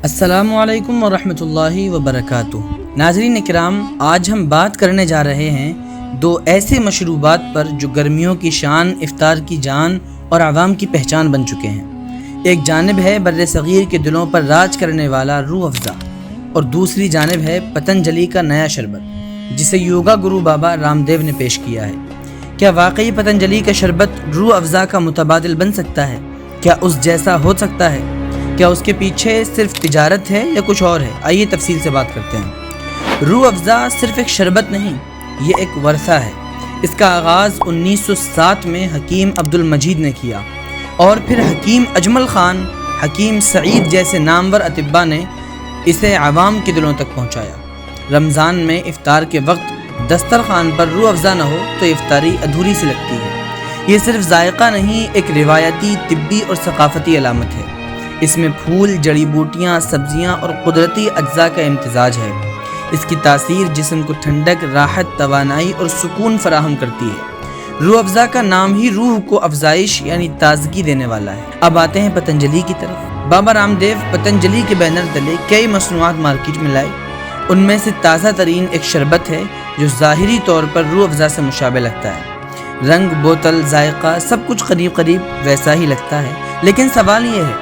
السلام علیکم ورحمۃ اللہ وبرکاتہ۔ ناظرین کرام، آج ہم بات کرنے جا رہے ہیں دو ایسے مشروبات پر جو گرمیوں کی شان، افطار کی جان اور عوام کی پہچان بن چکے ہیں۔ ایک جانب ہے بر صغیر کے دلوں پر راج کرنے والا روح افزا، اور دوسری جانب ہے پتنجلی کا نیا شربت جسے یوگا گرو بابا رام دیو نے پیش کیا ہے۔ کیا واقعی پتنجلی کا شربت روح افزا کا متبادل بن سکتا ہے؟ کیا اس جیسا ہو سکتا ہے؟ کیا اس کے پیچھے صرف تجارت ہے یا کچھ اور ہے؟ آئیے تفصیل سے بات کرتے ہیں۔ روح افزا صرف ایک شربت نہیں، یہ ایک ورثہ ہے۔ اس کا آغاز 1907 میں حکیم عبد المجید نے کیا، اور پھر حکیم اجمل خان، حکیم سعید جیسے نامور اطباء نے اسے عوام کے دلوں تک پہنچایا۔ رمضان میں افطار کے وقت دسترخوان پر روح افزا نہ ہو تو افطاری ادھوری سی لگتی ہے۔ یہ صرف ذائقہ نہیں، ایک روایتی، طبی اور ثقافتی علامت ہے۔ اس میں پھول، جڑی بوٹیاں، سبزیاں اور قدرتی اجزاء کا امتزاج ہے۔ اس کی تاثیر جسم کو ٹھنڈک، راحت، توانائی اور سکون فراہم کرتی ہے۔ روح افزا کا نام ہی روح کو افزائش یعنی تازگی دینے والا ہے۔ اب آتے ہیں پتنجلی کی طرف۔ بابا رام دیو پتنجلی کے بینر تلے کئی مصنوعات مارکیٹ میں لائے۔ ان میں سے تازہ ترین ایک شربت ہے جو ظاہری طور پر روح افزا سے مشابہ لگتا ہے۔ رنگ، بوتل، ذائقہ سب کچھ قریب قریب ویسا ہی لگتا ہے، لیکن سوال یہ ہے،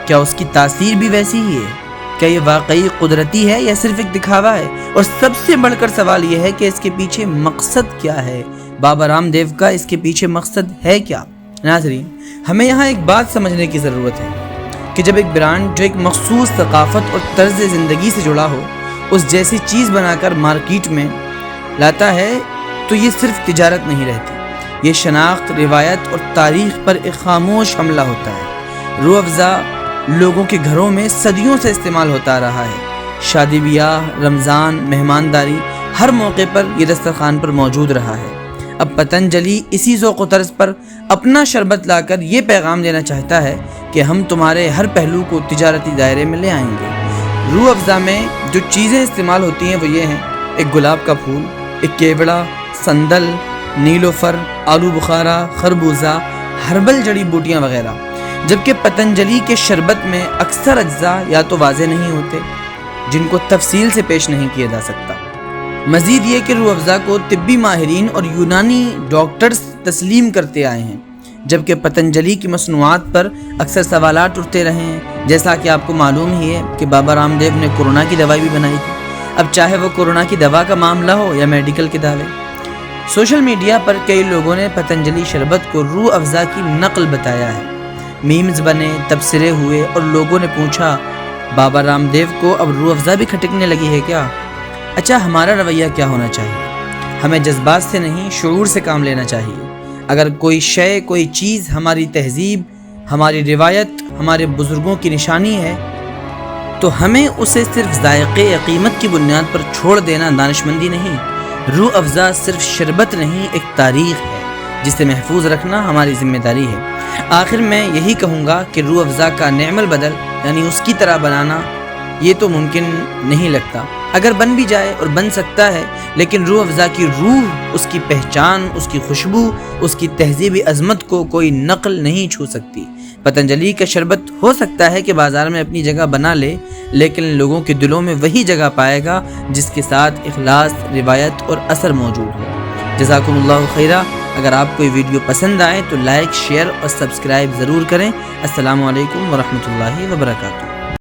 کیا اس کی تاثیر بھی ویسی ہی ہے؟ کیا یہ واقعی قدرتی ہے یا صرف ایک دکھاوا ہے؟ اور سب سے بڑھ کر سوال یہ ہے کہ اس کے پیچھے مقصد کیا ہے؟ بابا رام دیو کا اس کے پیچھے مقصد ہے کیا؟ ناظرین، ہمیں یہاں ایک بات سمجھنے کی ضرورت ہے کہ جب ایک برانڈ جو ایک مخصوص ثقافت اور طرز زندگی سے جڑا ہو، اس جیسی چیز بنا کر مارکیٹ میں لاتا ہے تو یہ صرف تجارت نہیں رہتی، یہ شناخت، روایت اور تاریخ پر ایک خاموش حملہ ہوتا ہے۔ روح افزا لوگوں کے گھروں میں صدیوں سے استعمال ہوتا رہا ہے۔ شادی بیاہ، رمضان، مہمانداری، ہر موقع پر یہ دسترخوان پر موجود رہا ہے۔ اب پتنجلی اسی ذوق و طرز پر اپنا شربت لا کر یہ پیغام دینا چاہتا ہے کہ ہم تمہارے ہر پہلو کو تجارتی دائرے میں لے آئیں گے۔ روح افزا میں جو چیزیں استعمال ہوتی ہیں وہ یہ ہیں: ایک گلاب کا پھول، ایک کیوڑا، سندل، نیلوفر، آلو بخارا، خربوزہ، ہربل جڑی بوٹیاں وغیرہ، جبکہ پتنجلی کے شربت میں اکثر اجزاء یا تو واضح نہیں ہوتے، جن کو تفصیل سے پیش نہیں کیا جا سکتا۔ مزید یہ کہ روح افزا کو طبی ماہرین اور یونانی ڈاکٹرز تسلیم کرتے آئے ہیں، جبکہ پتنجلی کی مصنوعات پر اکثر سوالات اٹھتے رہے ہیں۔ جیسا کہ آپ کو معلوم ہی ہے کہ بابا رام دیو نے کورونا کی دوائی بھی بنائی تھی، اب چاہے وہ کورونا کی دوا کا معاملہ ہو یا میڈیکل کے دعوے۔ سوشل میڈیا پر کئی لوگوں نے پتنجلی شربت کو روح افزا کی نقل بتایا ہے۔ میمز بنے، تبصرے ہوئے اور لوگوں نے پوچھا، بابا رام دیو کو اب روح افزا بھی کھٹکنے لگی ہے کیا؟ اچھا، ہمارا رویہ کیا ہونا چاہیے؟ ہمیں جذبات سے نہیں، شعور سے کام لینا چاہیے۔ اگر کوئی شے، کوئی چیز ہماری تہذیب، ہماری روایت، ہمارے بزرگوں کی نشانی ہے تو ہمیں اسے صرف ذائقے یا قیمت کی بنیاد پر چھوڑ دینا دانشمندی نہیں۔ روح افزا صرف شربت نہیں، ایک تاریخ ہے جسے محفوظ رکھنا ہماری ذمہ داری ہے۔ آخر میں یہی کہوں گا کہ روح افزا کا نعم البدل یعنی اس کی طرح بنانا یہ تو ممکن نہیں لگتا۔ اگر بن بھی جائے اور بن سکتا ہے، لیکن روح افزا کی روح، اس کی پہچان، اس کی خوشبو، اس کی تہذیبی عظمت کو کوئی نقل نہیں چھو سکتی۔ پتنجلی کا شربت ہو سکتا ہے کہ بازار میں اپنی جگہ بنا لے، لیکن لوگوں کے دلوں میں وہی جگہ پائے گا جس کے ساتھ اخلاص، روایت اور اثر موجود ہو۔ جزاکم اللہ خیرہ۔ اگر آپ کو یہ ویڈیو پسند آئے تو لائک، شیئر اور سبسکرائب ضرور کریں۔ السلام علیکم ورحمۃ اللہ وبرکاتہ۔